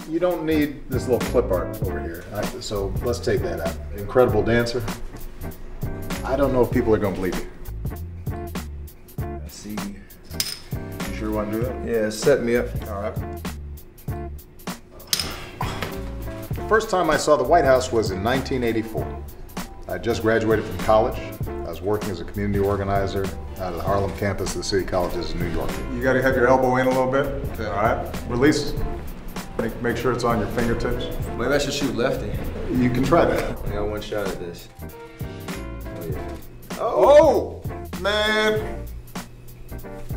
You don't need this little clip art over here. So let's take that out. Incredible dancer. I don't know if people are going to believe you. I see. You sure want to do that? Yeah, set me up. All right. The first time I saw the White House was in 1984. I just graduated from college. I was working as a community organizer out of the Harlem campus of the City Colleges in New York. You got to have your elbow in a little bit. Okay. All right. Release. Make sure it's on your fingertips. Maybe I should shoot lefty. You can try that. I got one shot at this. Oh, yeah. Oh, man.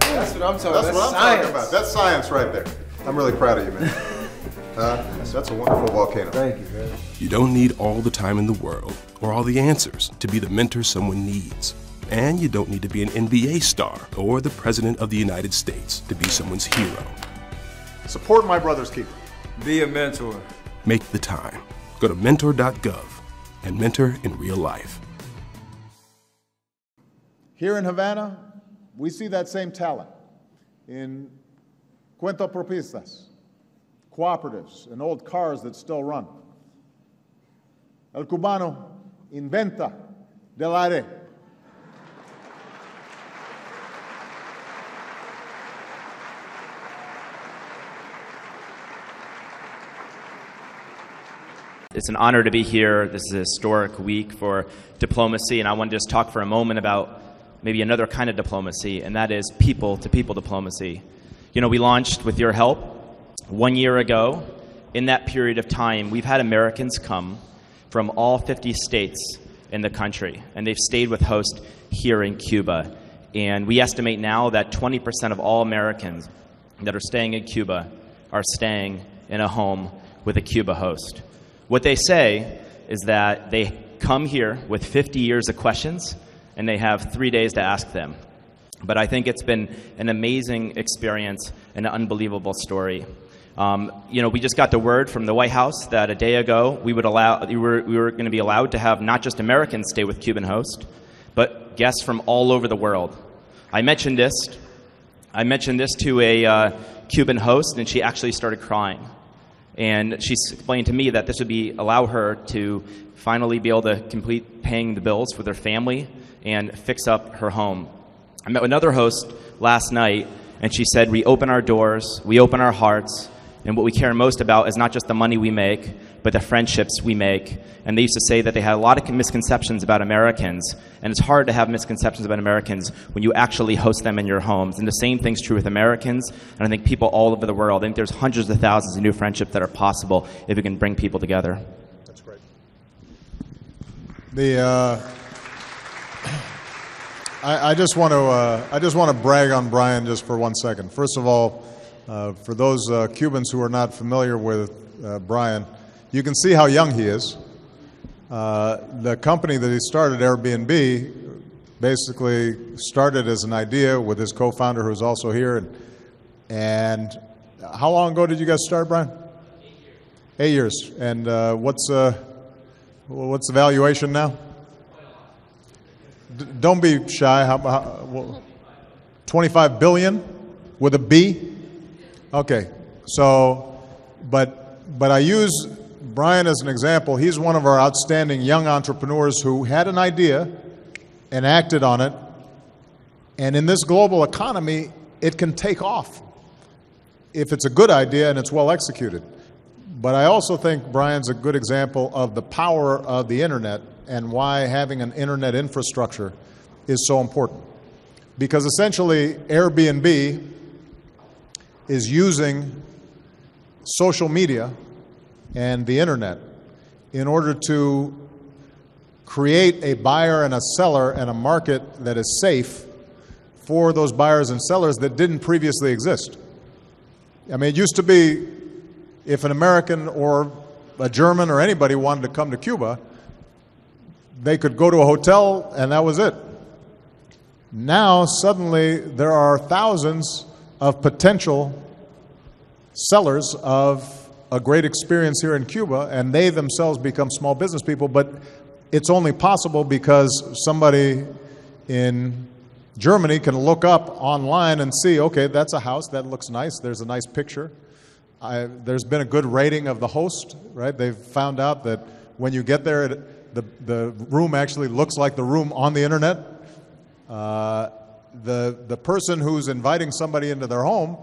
That's what I'm talking about. That's what I'm talking about. That's science right there. I'm really proud of you, man. That's a wonderful volcano. Thank you, man. You don't need all the time in the world or all the answers to be the mentor someone needs. And you don't need to be an NBA star or the President of the United States to be someone's hero. Support my brother's keeper. Be a mentor. Make the time. Go to mentor.gov and mentor in real life. Here in Havana, we see that same talent in cuentapropistas, cooperatives, and old cars that still run. El cubano inventa del aire. It's an honor to be here. This is a historic week for diplomacy, and I want to just talk for a moment about maybe another kind of diplomacy, and that is people-to-people diplomacy. You know, we launched with your help 1 year ago. In that period of time, we've had Americans come from all 50 states in the country, and they've stayed with host here in Cuba. And we estimate now that 20% of all Americans that are staying in Cuba are staying in a home with a Cuba host. What they say is that they come here with 50 years of questions, and they have 3 days to ask them. But I think it's been an amazing experience and an unbelievable story. You know, we just got the word from the White House that a day ago we were going to be allowed to have not just Americans stay with Cuban hosts, but guests from all over the world. I mentioned this to a Cuban host, and she actually started crying. And she explained to me that this would allow her to finally be able to complete paying the bills for their family and fix up her home. I met another host last night, and she said, we open our doors, we open our hearts, and what we care most about is not just the money we make, but the friendships we make. And they used to say that they had a lot of misconceptions about Americans, and it's hard to have misconceptions about Americans when you actually host them in your homes. And the same thing's true with Americans, and I think people all over the world. I think there's hundreds of thousands of new friendships that are possible if we can bring people together. That's great. I just want to brag on Brian just for 1 second. First of all, for those Cubans who are not familiar with Brian, you can see how young he is. The company that he started, Airbnb, basically started as an idea with his co-founder, who's also here. And how long ago did you guys start, Brian? 8 years. And what's the valuation now? Don't be shy. How 25 billion with a B? Okay. So, but I use Brian as an example. He's one of our outstanding young entrepreneurs who had an idea and acted on it. And in this global economy, it can take off if it's a good idea and it's well executed. But I also think Brian's a good example of the power of the internet and why having an internet infrastructure is so important. Because essentially, Airbnb is using social media and the internet in order to create a buyer and a seller and a market that is safe for those buyers and sellers that didn't previously exist. I mean, it used to be if an American or a German or anybody wanted to come to Cuba, they could go to a hotel and that was it. Now, suddenly, there are thousands of potential sellers of a great experience here in Cuba, and they themselves become small business people, but it's only possible because somebody in Germany can look up online and see, okay, that's a house, that looks nice, there's a nice picture. there's been a good rating of the host, right? They've found out that when you get there, the room actually looks like the room on the internet. The person who's inviting somebody into their home,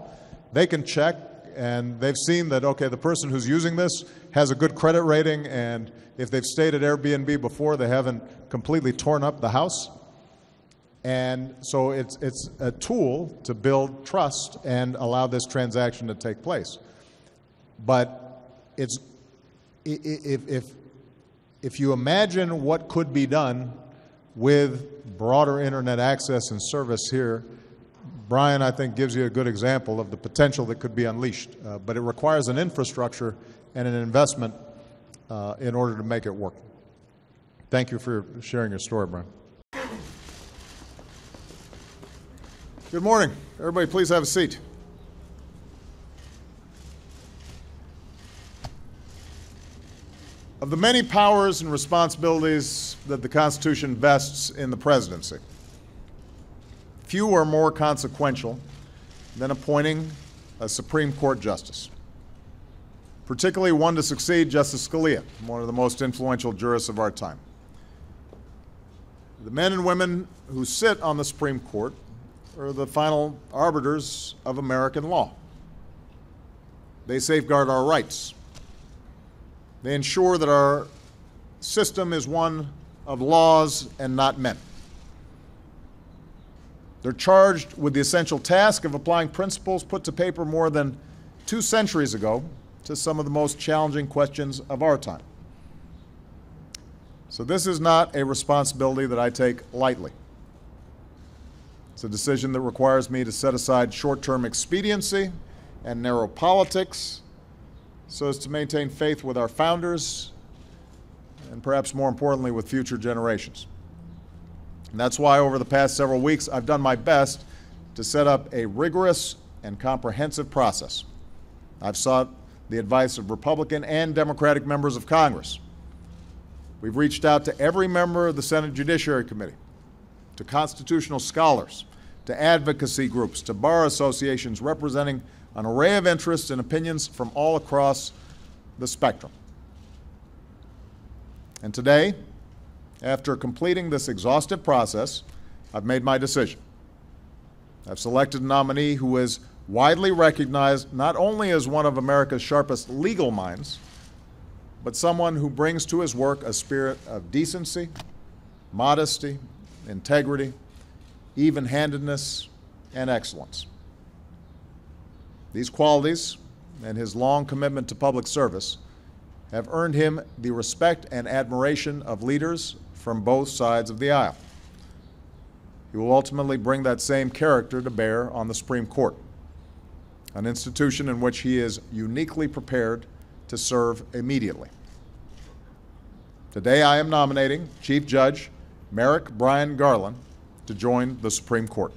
they can check, and they've seen that, okay, the person who's using this has a good credit rating, and if they've stayed at Airbnb before, they haven't completely torn up the house. And so it's a tool to build trust and allow this transaction to take place. But it's, if you imagine what could be done with broader internet access and service here, Brian, I think, gives you a good example of the potential that could be unleashed. But it requires an infrastructure and an investment in order to make it work. Thank you for sharing your story, Brian. Good morning. Everybody, please have a seat. Of the many powers and responsibilities that the Constitution vests in the presidency, few are more consequential than appointing a Supreme Court justice, particularly one to succeed Justice Scalia, one of the most influential jurists of our time. The men and women who sit on the Supreme Court are the final arbiters of American law. They safeguard our rights. They ensure that our system is one of laws and not men. They're charged with the essential task of applying principles put to paper more than 2 centuries ago to some of the most challenging questions of our time. So this is not a responsibility that I take lightly. It's a decision that requires me to set aside short-term expediency and narrow politics so as to maintain faith with our founders and perhaps more importantly with future generations. And that's why over the past several weeks I've done my best to set up a rigorous and comprehensive process. I've sought the advice of Republican and Democratic members of Congress. We've reached out to every member of the Senate Judiciary Committee, to constitutional scholars, to advocacy groups, to bar associations representing an array of interests and opinions from all across the spectrum. And today, after completing this exhaustive process, I've made my decision. I've selected a nominee who is widely recognized not only as one of America's sharpest legal minds, but someone who brings to his work a spirit of decency, modesty, integrity, even-handedness, and excellence. These qualities and his long commitment to public service have earned him the respect and admiration of leaders from both sides of the aisle. He will ultimately bring that same character to bear on the Supreme Court, an institution in which he is uniquely prepared to serve immediately. Today I am nominating Chief Judge Merrick Brian Garland to join the Supreme Court.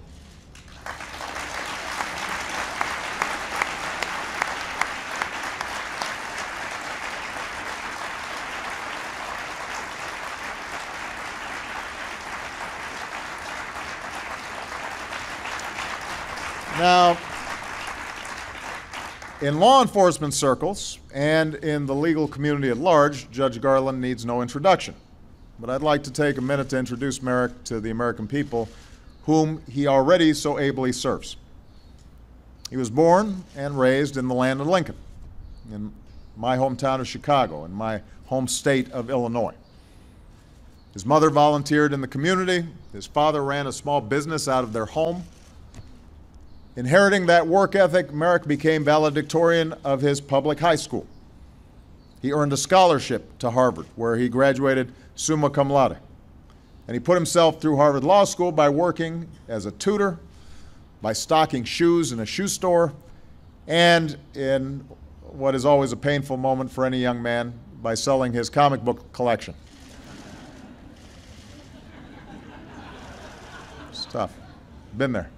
Now, in law enforcement circles and in the legal community at large, Judge Garland needs no introduction. But I'd like to take a minute to introduce Merrick to the American people whom he already so ably serves. He was born and raised in the land of Lincoln, in my hometown of Chicago, in my home state of Illinois. His mother volunteered in the community. His father ran a small business out of their home. Inheriting that work ethic, Merrick became valedictorian of his public high school. He earned a scholarship to Harvard, where he graduated summa cum laude. And he put himself through Harvard Law School by working as a tutor, by stocking shoes in a shoe store, and in what is always a painful moment for any young man, by selling his comic book collection. It's tough. Been there.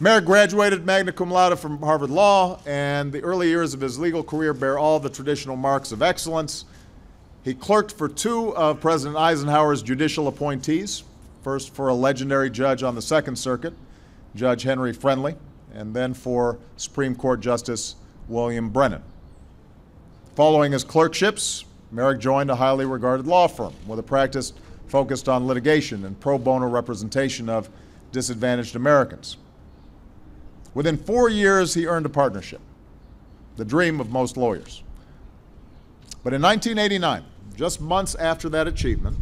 Merrick graduated magna cum laude from Harvard Law, and the early years of his legal career bear all the traditional marks of excellence. He clerked for 2 of President Eisenhower's judicial appointees, first for a legendary judge on the Second Circuit, Judge Henry Friendly, and then for Supreme Court Justice William Brennan. Following his clerkships, Merrick joined a highly regarded law firm with a practice focused on litigation and pro bono representation of disadvantaged Americans. Within 4 years, he earned a partnership, the dream of most lawyers. But in 1989, just months after that achievement,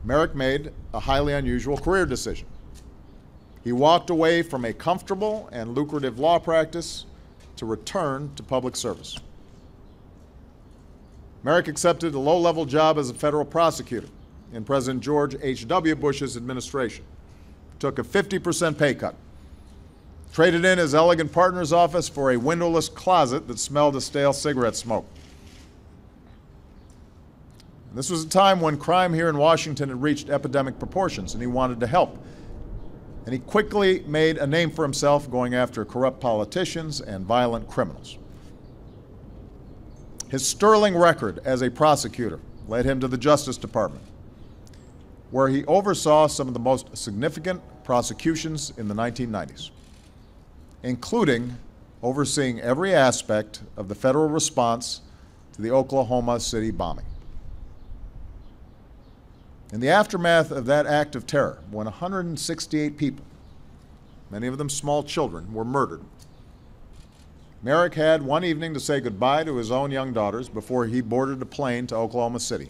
Merrick made a highly unusual career decision. He walked away from a comfortable and lucrative law practice to return to public service. Merrick accepted a low-level job as a federal prosecutor in President George H.W. Bush's administration, took a 50% pay cut, traded in his elegant partner's office for a windowless closet that smelled of stale cigarette smoke. This was a time when crime here in Washington had reached epidemic proportions, and he wanted to help. And he quickly made a name for himself going after corrupt politicians and violent criminals. His sterling record as a prosecutor led him to the Justice Department, where he oversaw some of the most significant prosecutions in the 1990s, including overseeing every aspect of the federal response to the Oklahoma City bombing. In the aftermath of that act of terror, when 168 people, many of them small children, were murdered, Merrick had one evening to say goodbye to his own young daughters before he boarded a plane to Oklahoma City,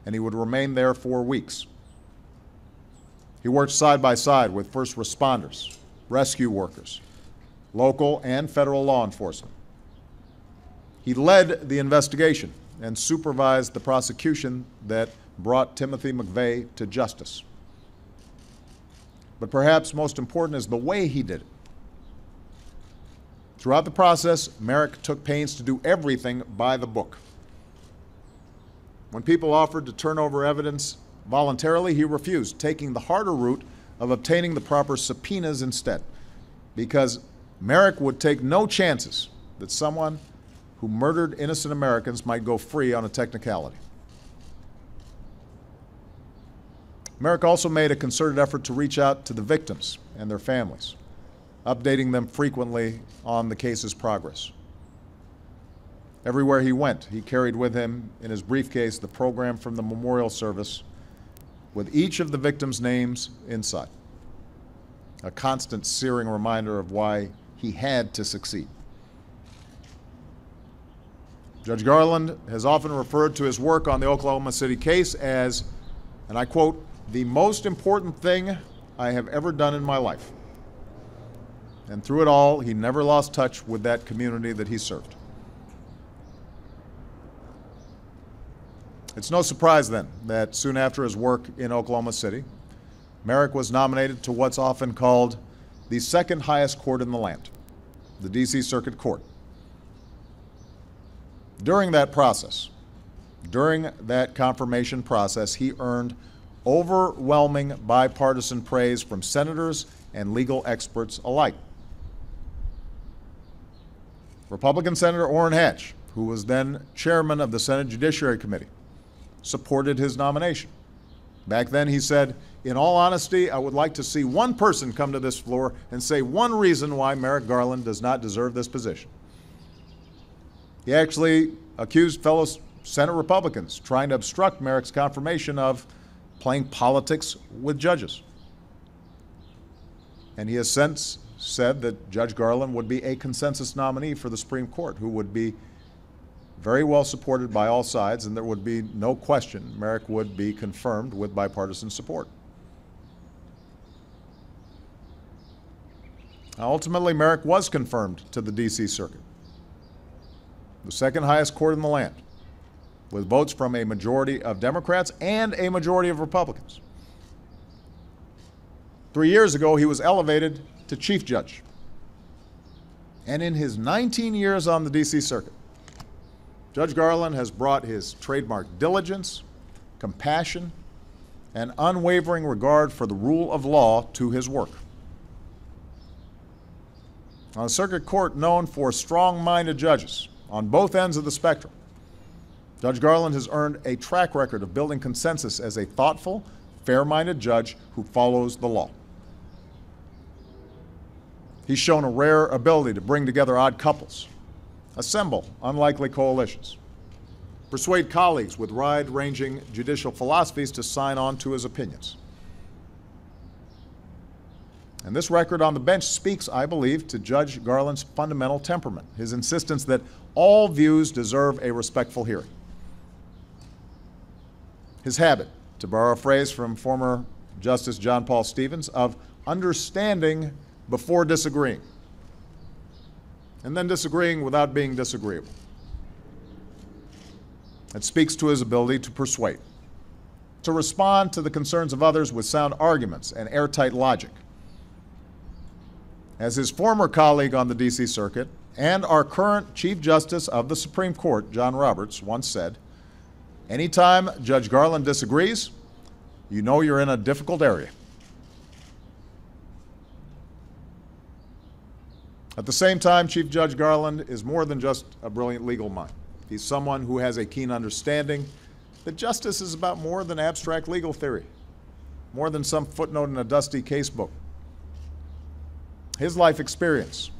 and he would remain there for weeks. He worked side by side with first responders, rescue workers, local and federal law enforcement. He led the investigation and supervised the prosecution that brought Timothy McVeigh to justice. But perhaps most important is the way he did it. Throughout the process, Merrick took pains to do everything by the book. When people offered to turn over evidence voluntarily, he refused, taking the harder route of obtaining the proper subpoenas instead, because Merrick would take no chances that someone who murdered innocent Americans might go free on a technicality. Merrick also made a concerted effort to reach out to the victims and their families, updating them frequently on the case's progress. Everywhere he went, he carried with him in his briefcase the program from the memorial service with each of the victims' names inside, a constant searing reminder of why he had to succeed. Judge Garland has often referred to his work on the Oklahoma City case as, and I quote, "the most important thing I have ever done in my life." And through it all, he never lost touch with that community that he served. It's no surprise then that soon after his work in Oklahoma City, Merrick was nominated to what's often called the second highest court in the land, the D.C. Circuit Court. During that process, during that confirmation process, he earned overwhelming bipartisan praise from senators and legal experts alike. Republican Senator Orrin Hatch, who was then chairman of the Senate Judiciary Committee, supported his nomination. Back then he said, "In all honesty, I would like to see one person come to this floor and say one reason why Merrick Garland does not deserve this position." He actually accused fellow Senate Republicans trying to obstruct Merrick's confirmation of playing politics with judges. And he has since said that Judge Garland would be a consensus nominee for the Supreme Court, who would be very well supported by all sides, and there would be no question Merrick would be confirmed with bipartisan support. Now, ultimately, Merrick was confirmed to the D.C. Circuit, the second highest court in the land, with votes from a majority of Democrats and a majority of Republicans. 3 years ago, he was elevated to Chief Judge. And in his 19 years on the D.C. Circuit, Judge Garland has brought his trademark diligence, compassion, and unwavering regard for the rule of law to his work. On a circuit court known for strong-minded judges on both ends of the spectrum, Judge Garland has earned a track record of building consensus as a thoughtful, fair-minded judge who follows the law. He's shown a rare ability to bring together odd couples, assemble unlikely coalitions, persuade colleagues with wide-ranging judicial philosophies to sign on to his opinions. And this record on the bench speaks, I believe, to Judge Garland's fundamental temperament, his insistence that all views deserve a respectful hearing. His habit, to borrow a phrase from former Justice John Paul Stevens, of understanding before disagreeing, and then disagreeing without being disagreeable. It speaks to his ability to persuade, to respond to the concerns of others with sound arguments and airtight logic. As his former colleague on the D.C. Circuit and our current Chief Justice of the Supreme Court, John Roberts, once said, "Anytime Judge Garland disagrees, you know you're in a difficult area." At the same time, Chief Judge Garland is more than just a brilliant legal mind. He's someone who has a keen understanding that justice is about more than abstract legal theory, more than some footnote in a dusty casebook. His life experience,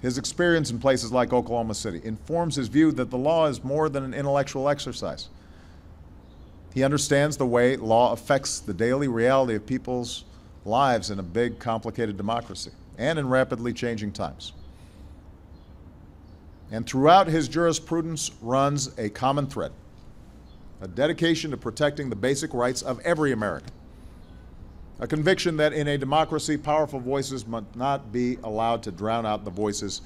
his experience in places like Oklahoma City, informs his view that the law is more than an intellectual exercise. He understands the way law affects the daily reality of people's lives in a big, complicated democracy and in rapidly changing times. And throughout his jurisprudence runs a common thread, a dedication to protecting the basic rights of every American, a conviction that in a democracy, powerful voices must not be allowed to drown out the voices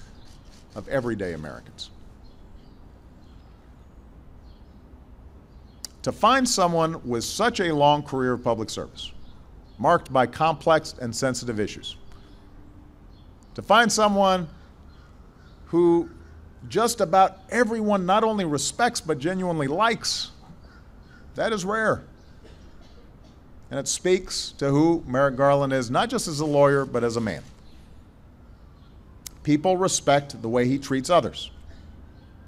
of everyday Americans. To find someone with such a long career of public service, marked by complex and sensitive issues, to find someone who just about everyone not only respects but genuinely likes, that is rare. And it speaks to who Merrick Garland is, not just as a lawyer, but as a man. People respect the way he treats others,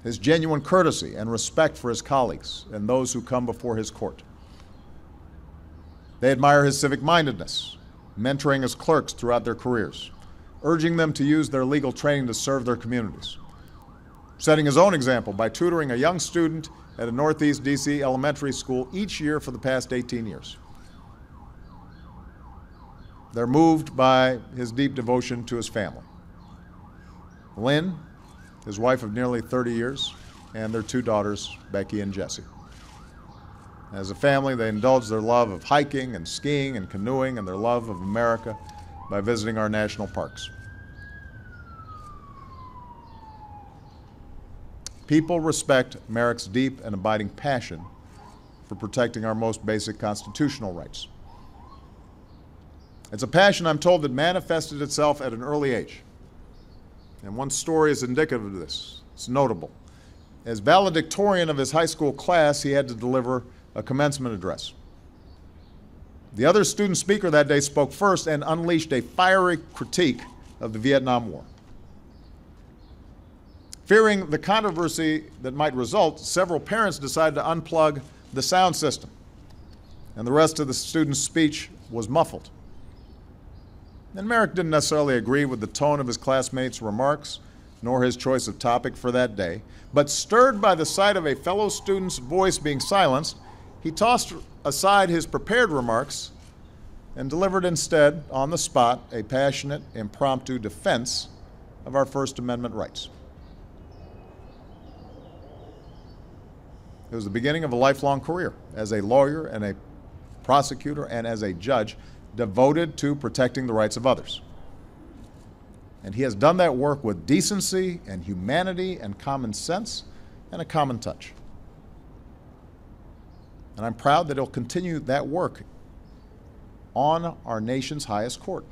his genuine courtesy and respect for his colleagues and those who come before his court. They admire his civic-mindedness, mentoring his clerks throughout their careers, urging them to use their legal training to serve their communities, setting his own example by tutoring a young student at a Northeast D.C. elementary school each year for the past 18 years. They're moved by his deep devotion to his family. Lynn, his wife of nearly 30 years, and their two daughters, Becky and Jessie. As a family, they indulge their love of hiking and skiing and canoeing and their love of America by visiting our national parks. People respect Merrick's deep and abiding passion for protecting our most basic constitutional rights. It's a passion, I'm told, that manifested itself at an early age. And one story is indicative of this. It's notable. As valedictorian of his high school class, he had to deliver a commencement address. The other student speaker that day spoke first and unleashed a fiery critique of the Vietnam War. Fearing the controversy that might result, several parents decided to unplug the sound system, and the rest of the student's speech was muffled. And Merrick didn't necessarily agree with the tone of his classmates' remarks, nor his choice of topic for that day, but stirred by the sight of a fellow student's voice being silenced, he tossed aside his prepared remarks and delivered instead, on the spot, a passionate, impromptu defense of our First Amendment rights. It was the beginning of a lifelong career as a lawyer and a prosecutor and as a judge devoted to protecting the rights of others. And he has done that work with decency and humanity and common sense and a common touch. And I'm proud that he'll continue that work on our nation's highest court.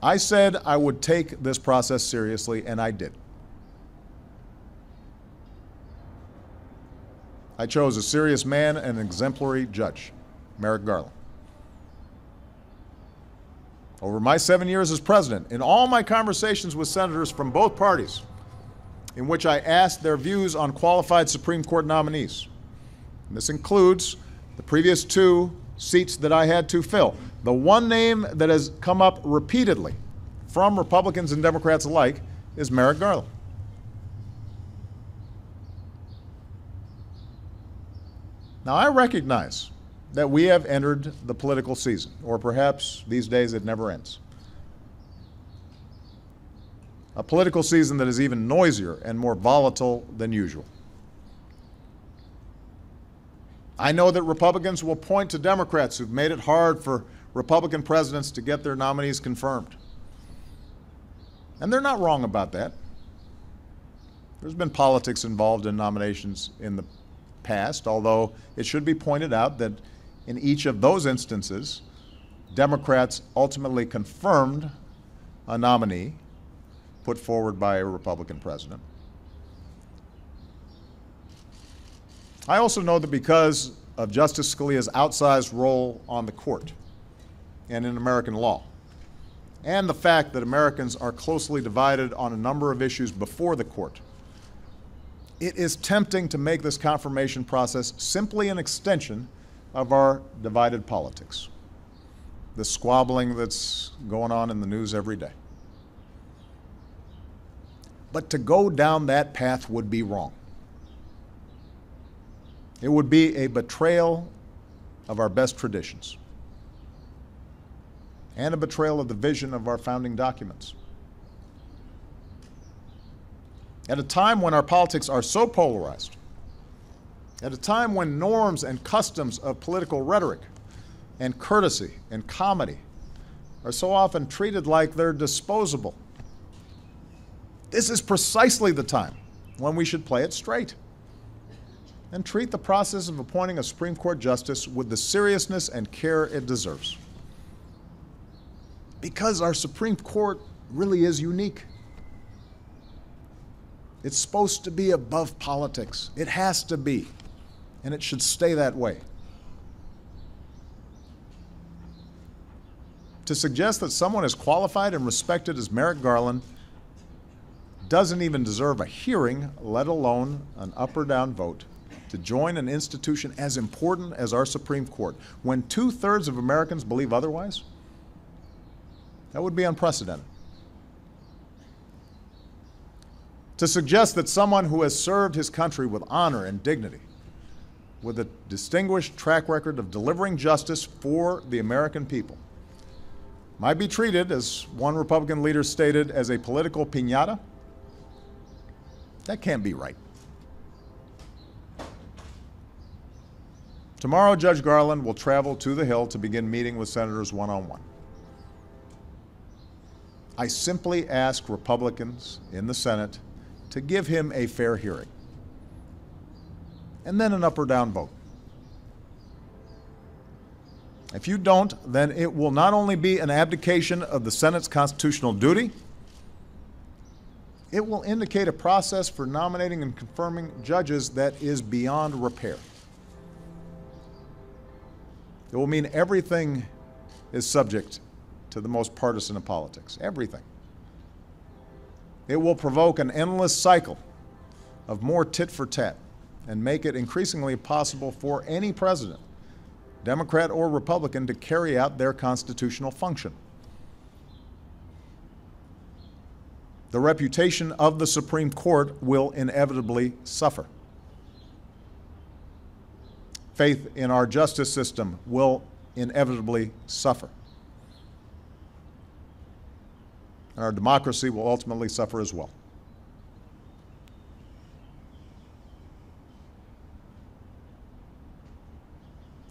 I said I would take this process seriously, and I did. I chose a serious man and an exemplary judge, Merrick Garland. Over my 7 years as president, in all my conversations with senators from both parties, in which I asked their views on qualified Supreme Court nominees, and this includes the previous two seats that I had to fill. The one name that has come up repeatedly from Republicans and Democrats alike is Merrick Garland. Now, I recognize that we have entered the political season, or perhaps these days it never ends. A political season that is even noisier and more volatile than usual. I know that Republicans will point to Democrats who've made it hard for Republican presidents to get their nominees confirmed. And they're not wrong about that. There's been politics involved in nominations in the past, although it should be pointed out that in each of those instances, Democrats ultimately confirmed a nominee put forward by a Republican president. I also know that because of Justice Scalia's outsized role on the court and in American law, and the fact that Americans are closely divided on a number of issues before the court, it is tempting to make this confirmation process simply an extension of our divided politics, the squabbling that's going on in the news every day. But to go down that path would be wrong. It would be a betrayal of our best traditions and a betrayal of the vision of our founding documents. At a time when our politics are so polarized, at a time when norms and customs of political rhetoric and courtesy and comedy are so often treated like they're disposable, this is precisely the time when we should play it straight and treat the process of appointing a Supreme Court justice with the seriousness and care it deserves. Because our Supreme Court really is unique. It's supposed to be above politics. It has to be, and it should stay that way. To suggest that someone as qualified and respected as Merrick Garland doesn't even deserve a hearing, let alone an up or down vote, to join an institution as important as our Supreme Court, when 2/3 of Americans believe otherwise, that would be unprecedented. To suggest that someone who has served his country with honor and dignity, with a distinguished track record of delivering justice for the American people, might be treated, as one Republican leader stated, as a political piñata, that can't be right. Tomorrow, Judge Garland will travel to the Hill to begin meeting with senators one-on-one. I simply ask Republicans in the Senate to give him a fair hearing, and then an up or down vote. If you don't, then it will not only be an abdication of the Senate's constitutional duty, it will indicate a process for nominating and confirming judges that is beyond repair. It will mean everything is subject to the most partisan of politics. Everything. It will provoke an endless cycle of more tit for tat and make it increasingly possible for any president, Democrat or Republican, to carry out their constitutional function. The reputation of the Supreme Court will inevitably suffer. Faith in our justice system will inevitably suffer. And our democracy will ultimately suffer as well.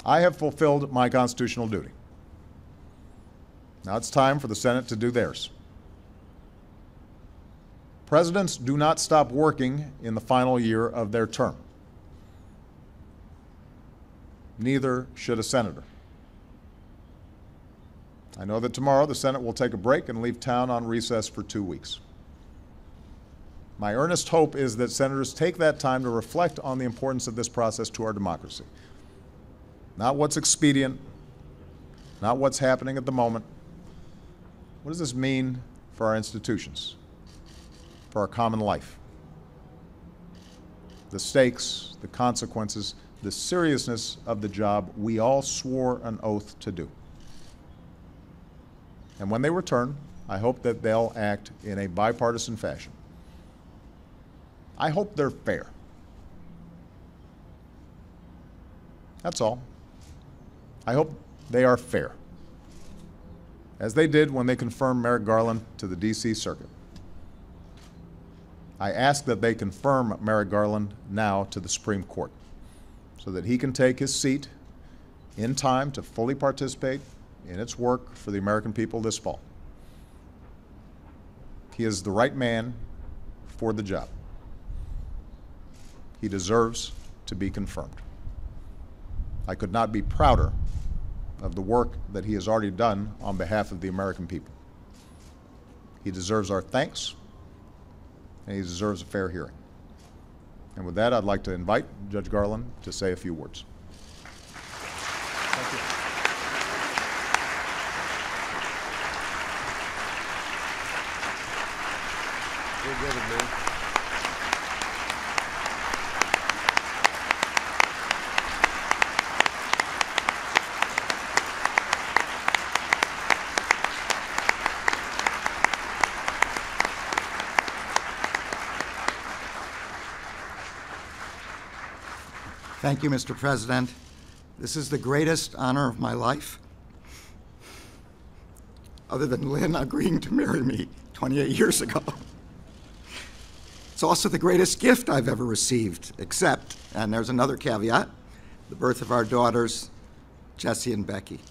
I have fulfilled my constitutional duty. Now it's time for the Senate to do theirs. Presidents do not stop working in the final year of their term. Neither should a senator. I know that tomorrow the Senate will take a break and leave town on recess for 2 weeks. My earnest hope is that senators take that time to reflect on the importance of this process to our democracy. Not what's expedient, not what's happening at the moment. What does this mean for our institutions, for our common life? The stakes, the consequences, the seriousness of the job we all swore an oath to do. And when they return, I hope that they'll act in a bipartisan fashion. I hope they're fair. That's all. I hope they are fair, as they did when they confirmed Merrick Garland to the D.C. Circuit. I ask that they confirm Merrick Garland now to the Supreme Court so that he can take his seat in time to fully participate in its work for the American people this fall. He is the right man for the job. He deserves to be confirmed. I could not be prouder of the work that he has already done on behalf of the American people. He deserves our thanks, and he deserves a fair hearing. And with that, I'd like to invite Judge Garland to say a few words. Thank you. You're good, man. Thank you, Mr. President. This is the greatest honor of my life, other than Lynn agreeing to marry me 28 years ago. It's also the greatest gift I've ever received, except, and there's another caveat, the birth of our daughters, Jessie and Becky.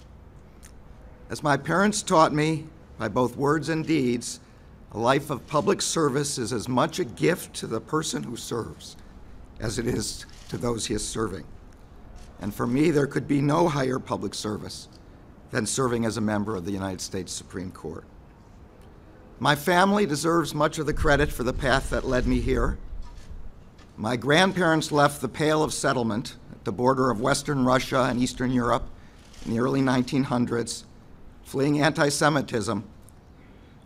As my parents taught me, by both words and deeds, a life of public service is as much a gift to the person who serves as it is to those he is serving. And for me, there could be no higher public service than serving as a member of the United States Supreme Court. My family deserves much of the credit for the path that led me here. My grandparents left the Pale of Settlement at the border of Western Russia and Eastern Europe in the early 1900s, fleeing anti-Semitism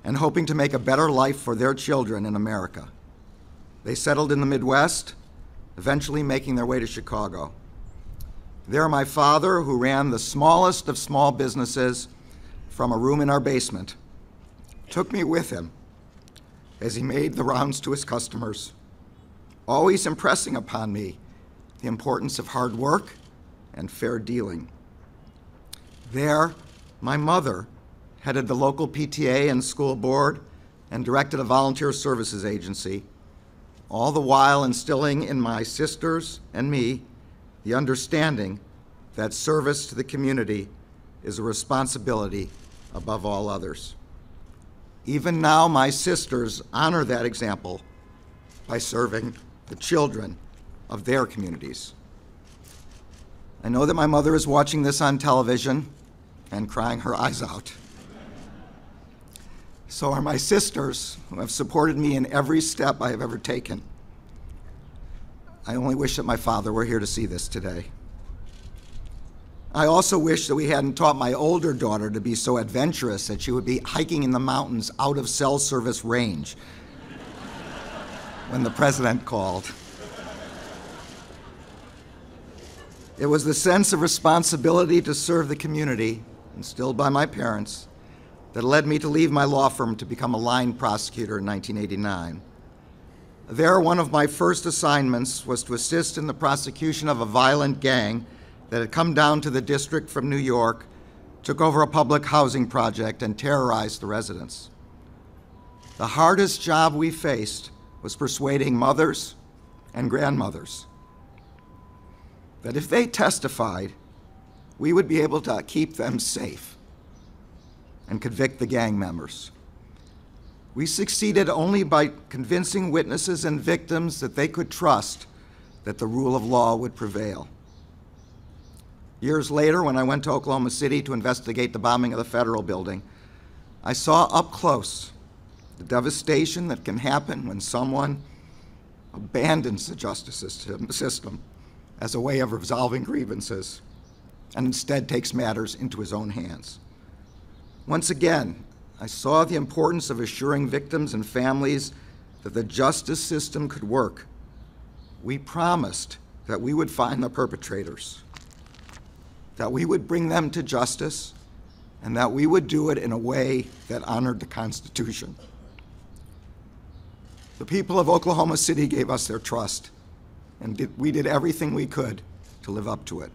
and hoping to make a better life for their children in America. They settled in the Midwest, eventually making their way to Chicago. There, my father, who ran the smallest of small businesses from a room in our basement, took me with him as he made the rounds to his customers, always impressing upon me the importance of hard work and fair dealing. There, my mother headed the local PTA and school board and directed a volunteer services agency, all the while instilling in my sisters and me the understanding that service to the community is a responsibility above all others. Even now, my sisters honor that example by serving the children of their communities. I know that my mother is watching this on television and crying her eyes out. So are my sisters, who have supported me in every step I have ever taken. I only wish that my father were here to see this today. I also wish that we hadn't taught my older daughter to be so adventurous that she would be hiking in the mountains out of cell service range when the president called. It was the sense of responsibility to serve the community, instilled by my parents, that led me to leave my law firm to become a line prosecutor in 1989. There, one of my first assignments was to assist in the prosecution of a violent gang that had come down to the district from New York, took over a public housing project, and terrorized the residents. The hardest job we faced was persuading mothers and grandmothers that if they testified, we would be able to keep them safe and convict the gang members. We succeeded only by convincing witnesses and victims that they could trust that the rule of law would prevail. Years later, when I went to Oklahoma City to investigate the bombing of the Federal Building, I saw up close the devastation that can happen when someone abandons the justice system as a way of resolving grievances and instead takes matters into his own hands. Once again, I saw the importance of assuring victims and families that the justice system could work. We promised that we would find the perpetrators, that we would bring them to justice, and that we would do it in a way that honored the Constitution. The people of Oklahoma City gave us their trust, and we did everything we could to live up to it.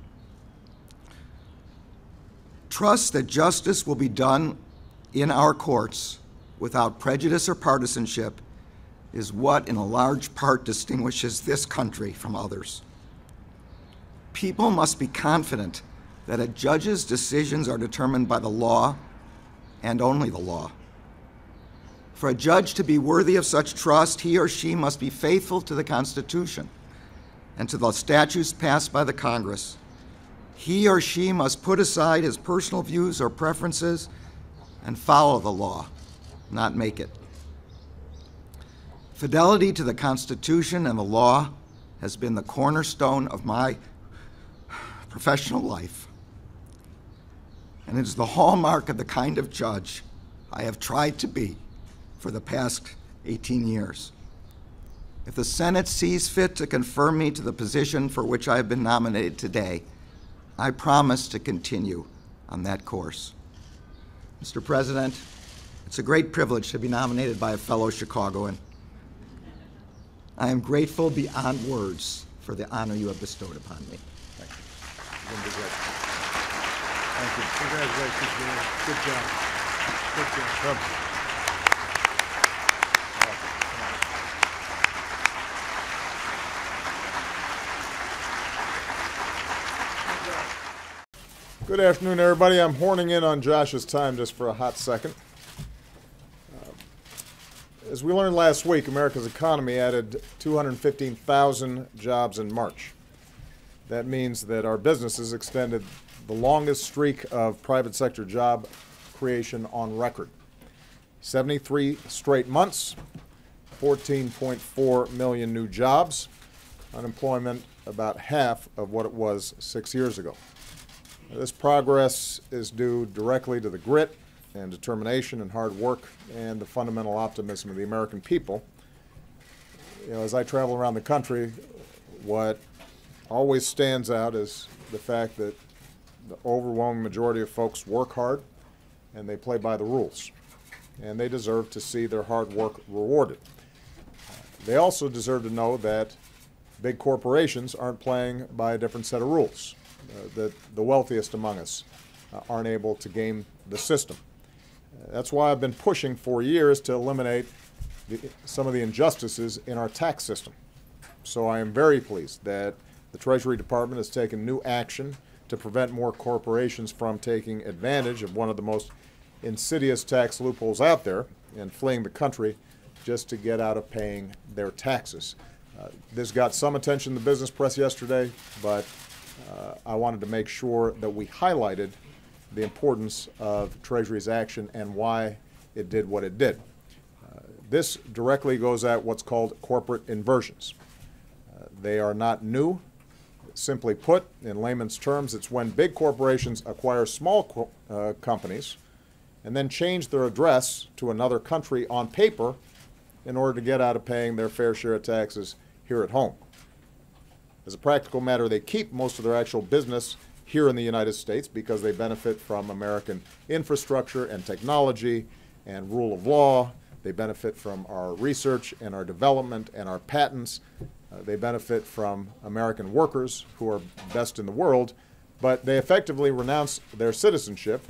Trust that justice will be done in our courts without prejudice or partisanship is what, in a large part, distinguishes this country from others. People must be confident that a judge's decisions are determined by the law and only the law. For a judge to be worthy of such trust, he or she must be faithful to the Constitution and to the statutes passed by the Congress. He or she must put aside his personal views or preferences and follow the law, not make it. Fidelity to the Constitution and the law has been the cornerstone of my professional life, and it is the hallmark of the kind of judge I have tried to be for the past 18 years. If the Senate sees fit to confirm me to the position for which I have been nominated today, I promise to continue on that course. Mr. President, it's a great privilege to be nominated by a fellow Chicagoan. I am grateful beyond words for the honor you have bestowed upon me. Thank you. You're gonna do great. Thank you. Congratulations, man. Good job. Good job. Good afternoon, everybody. I'm horning in on Josh's time just for a hot second. As we learned last week, America's economy added 215,000 jobs in March. That means that our businesses extended the longest streak of private sector job creation on record. 73 straight months, 14.4 million new jobs, unemployment about half of what it was 6 years ago. This progress is due directly to the grit and determination and hard work and the fundamental optimism of the American people. You know, as I travel around the country, what always stands out is the fact that the overwhelming majority of folks work hard and they play by the rules, and they deserve to see their hard work rewarded. They also deserve to know that big corporations aren't playing by a different set of rules. That the wealthiest among us aren't able to game the system. That's why I've been pushing for years to eliminate some of the injustices in our tax system. So I am very pleased that the Treasury Department has taken new action to prevent more corporations from taking advantage of one of the most insidious tax loopholes out there and fleeing the country just to get out of paying their taxes. This got some attention in the business press yesterday, but I wanted to make sure that we highlighted the importance of Treasury's action and why it did what it did. This directly goes at what's called corporate inversions. They are not new. Simply put, in layman's terms, it's when big corporations acquire small companies and then change their address to another country on paper in order to get out of paying their fair share of taxes here at home. As a practical matter, they keep most of their actual business here in the United States because they benefit from American infrastructure and technology and rule of law. They benefit from our research and our development and our patents. They benefit from American workers who are best in the world, but they effectively renounce their citizenship.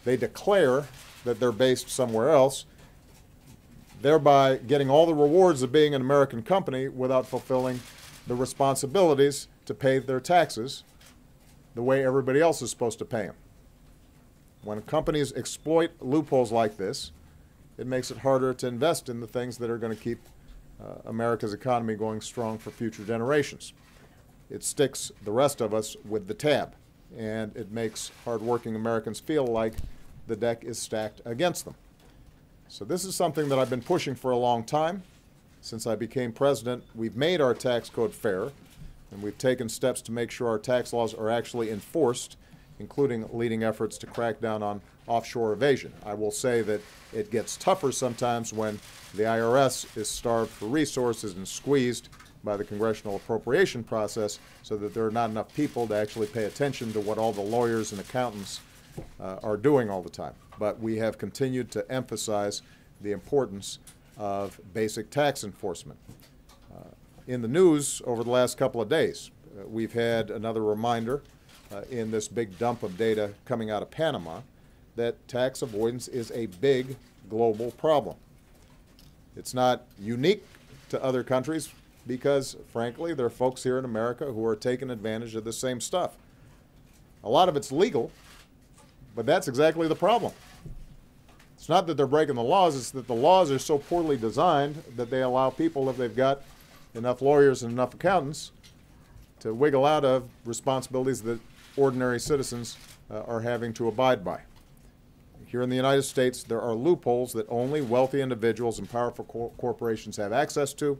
They declare that they're based somewhere else, thereby getting all the rewards of being an American company without fulfilling the responsibilities to pay their taxes the way everybody else is supposed to pay them. When companies exploit loopholes like this, it makes it harder to invest in the things that are going to keep America's economy going strong for future generations. It sticks the rest of us with the tab, and it makes hardworking Americans feel like the deck is stacked against them. So this is something that I've been pushing for a long time. Since I became president, we've made our tax code fair, and we've taken steps to make sure our tax laws are actually enforced, including leading efforts to crack down on offshore evasion. I will say that it gets tougher sometimes when the IRS is starved for resources and squeezed by the congressional appropriation process so that there are not enough people to actually pay attention to what all the lawyers and accountants are doing all the time. But we have continued to emphasize the importance of basic tax enforcement. In the news over the last couple of days, we've had another reminder in this big dump of data coming out of Panama that tax avoidance is a big global problem. It's not unique to other countries because, frankly, there are folks here in America who are taking advantage of the same stuff. A lot of it's legal, but that's exactly the problem. It's not that they're breaking the laws, it's that the laws are so poorly designed that they allow people, if they've got enough lawyers and enough accountants, to wiggle out of responsibilities that ordinary citizens are having to abide by. Here in the United States, there are loopholes that only wealthy individuals and powerful corporations have access to.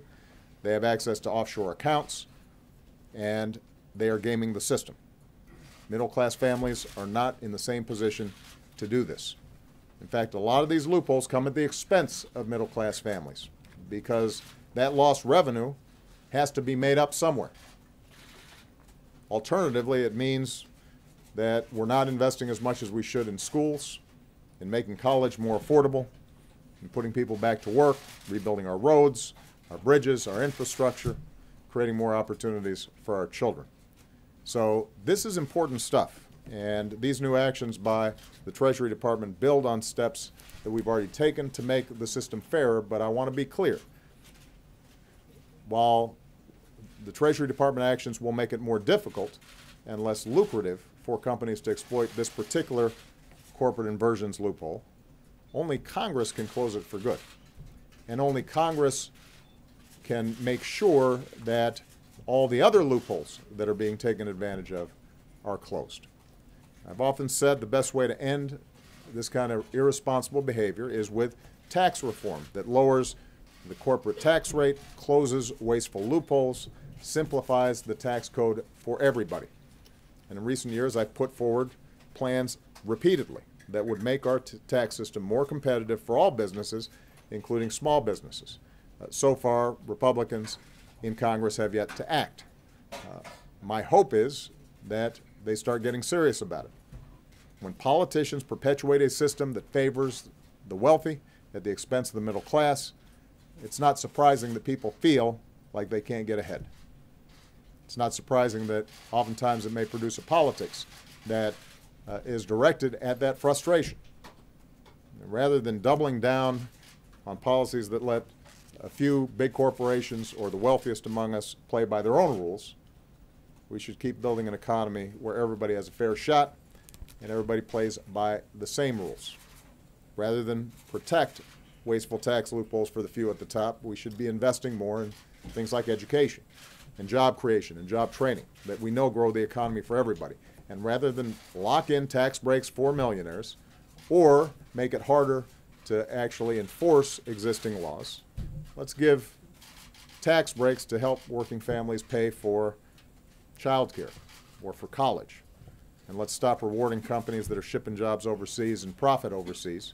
They have access to offshore accounts, and they are gaming the system. Middle-class families are not in the same position to do this. In fact, a lot of these loopholes come at the expense of middle-class families because that lost revenue has to be made up somewhere. Alternatively, it means that we're not investing as much as we should in schools, in making college more affordable, in putting people back to work, rebuilding our roads, our bridges, our infrastructure, creating more opportunities for our children. So this is important stuff, and these new actions by the Treasury Department build on steps that we've already taken to make the system fairer, but I want to be clear. While the Treasury Department actions will make it more difficult and less lucrative for companies to exploit this particular corporate inversions loophole, only Congress can close it for good. And only Congress can make sure that all the other loopholes that are being taken advantage of are closed. I've often said the best way to end this kind of irresponsible behavior is with tax reform that lowers the corporate tax rate, closes wasteful loopholes, simplifies the tax code for everybody. And in recent years, I've put forward plans repeatedly that would make our tax system more competitive for all businesses, including small businesses. So far, Republicans in Congress have yet to act. My hope is that they start getting serious about it. When politicians perpetuate a system that favors the wealthy at the expense of the middle class, it's not surprising that people feel like they can't get ahead. It's not surprising that oftentimes it may produce a politics that is directed at that frustration. And rather than doubling down on policies that let a few big corporations or the wealthiest among us play by their own rules, we should keep building an economy where everybody has a fair shot and everybody plays by the same rules. Rather than protect wasteful tax loopholes for the few at the top, we should be investing more in things like education and job creation and job training that we know grow the economy for everybody. And rather than lock in tax breaks for millionaires or make it harder to actually enforce existing laws, let's give tax breaks to help working families pay for child care or for college. And let's stop rewarding companies that are shipping jobs overseas and profit overseas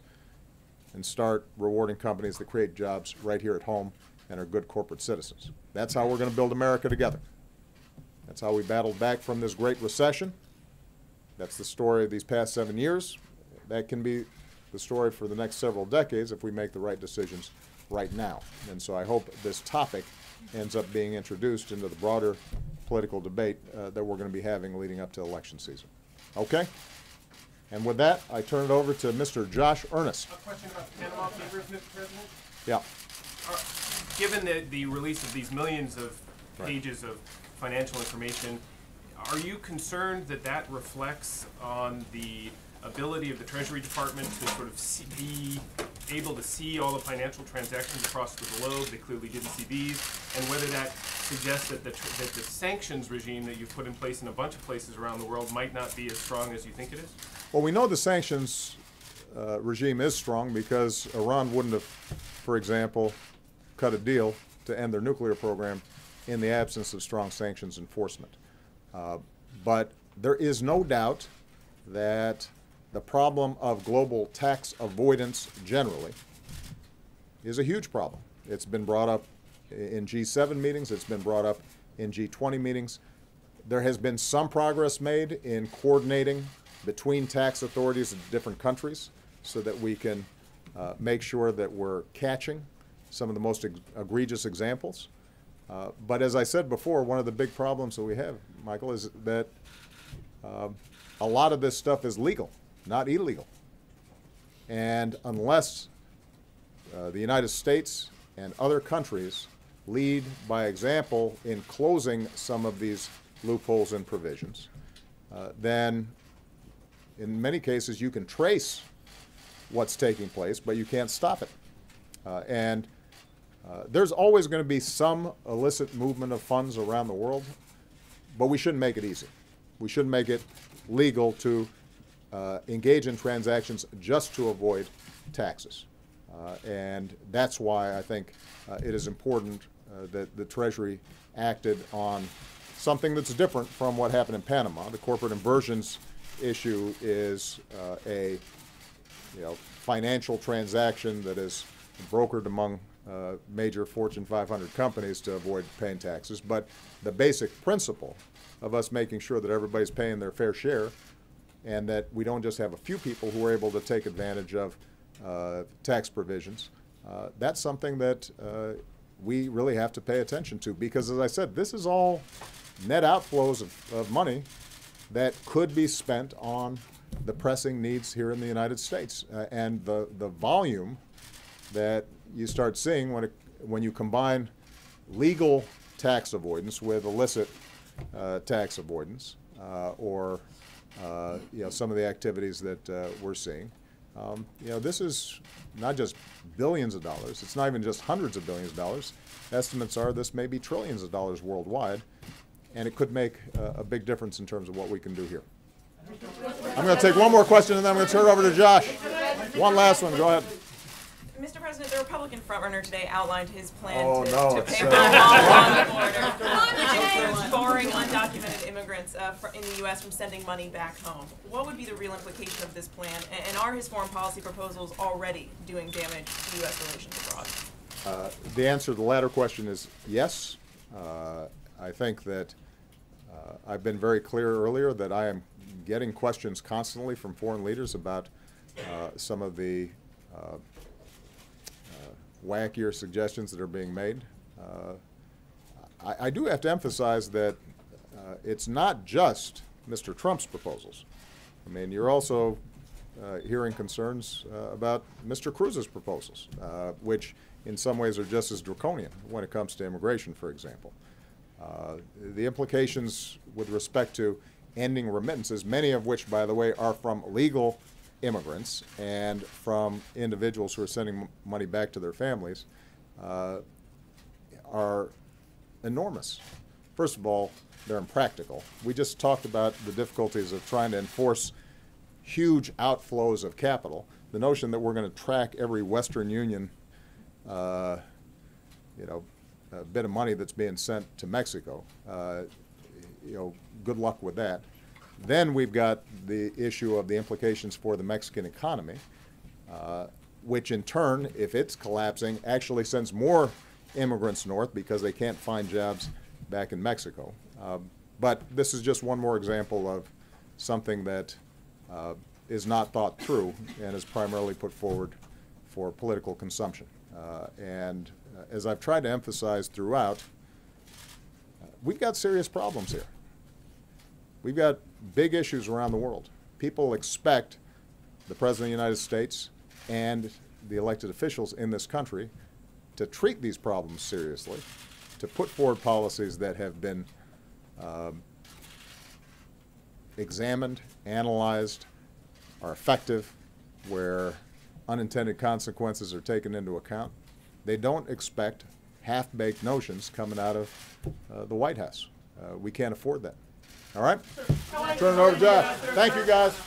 and start rewarding companies that create jobs right here at home and are good corporate citizens. That's how we're going to build America together. That's how we battled back from this Great Recession. That's the story of these past 7 years. That can be the story for the next several decades if we make the right decisions right now. And so I hope this topic ends up being introduced into the broader political debate that we're going to be having leading up to election season. Okay? And with that, I turn it over to Mr. Josh Earnest. A question about the Panama Papers, Mr. President? Yeah. Given the release of these millions of pages of financial information, are you concerned that that reflects on the ability of the Treasury Department to sort of be able to see all the financial transactions across the globe? They clearly didn't see these. And whether that suggests that the sanctions regime that you've put in place in a bunch of places around the world might not be as strong as you think it is? Well, we know the sanctions regime is strong because Iran wouldn't have, for example, cut a deal to end their nuclear program in the absence of strong sanctions enforcement. But there is no doubt that the problem of global tax avoidance generally is a huge problem. It's been brought up in G7 meetings. It's been brought up in G20 meetings. There has been some progress made in coordinating between tax authorities in different countries so that we can make sure that we're catching some of the most egregious examples. But as I said before, one of the big problems that we have, Michael, is that a lot of this stuff is legal, not illegal. And unless the United States and other countries lead by example in closing some of these loopholes and provisions, then in many cases you can trace what's taking place, but you can't stop it. There's always going to be some illicit movement of funds around the world, but we shouldn't make it easy. We shouldn't make it legal to engage in transactions just to avoid taxes. And that's why I think it is important that the Treasury acted on something that's different from what happened in Panama. The corporate inversions issue is a financial transaction that is brokered among major Fortune 500 companies to avoid paying taxes. But the basic principle of us making sure that everybody's paying their fair share and that we don't just have a few people who are able to take advantage of tax provisions, that's something that we really have to pay attention to, because as I said, this is all net outflows of money that could be spent on the pressing needs here in the United States. And the volume that you start seeing when you combine legal tax avoidance with illicit tax avoidance, or some of the activities that we're seeing. This is not just billions of dollars. It's not even just hundreds of billions of dollars. Estimates are this may be trillions of dollars worldwide, and it could make a big difference in terms of what we can do here. I'm going to take one more question, and then I'm going to turn it over to Josh. One last one. Go ahead. Mr. President, the Republican frontrunner today outlined his plan to pay for a wall on the border, which includes barring undocumented immigrants in the U.S. from sending money back home. What would be the real implication of this plan, and are his foreign policy proposals already doing damage to U.S. relations abroad? The answer to the latter question is yes. I think that I've been very clear earlier that I am getting questions constantly from foreign leaders about some of the wackier suggestions that are being made. I do have to emphasize that it's not just Mr. Trump's proposals. I mean, you're also hearing concerns about Mr. Cruz's proposals, which in some ways are just as draconian when it comes to immigration, for example. The implications with respect to ending remittances, many of which, by the way, are from legal immigrants and from individuals who are sending money back to their families, are enormous. First of all, they're impractical. We just talked about the difficulties of trying to enforce huge outflows of capital. The notion that we're going to track every Western Union bit of money that's being sent to Mexico, good luck with that. Then we've got the issue of the implications for the Mexican economy, which in turn, if it's collapsing, actually sends more immigrants north because they can't find jobs back in Mexico. But this is just one more example of something that is not thought through and is primarily put forward for political consumption. And as I've tried to emphasize throughout, we've got serious problems here. We've got big issues around the world. People expect the President of the United States and the elected officials in this country to treat these problems seriously, to put forward policies that have been examined, analyzed, are effective, where unintended consequences are taken into account. They don't expect half-baked notions coming out of the White House. We can't afford that. All right? Turn it over to Josh. Thank you, guys.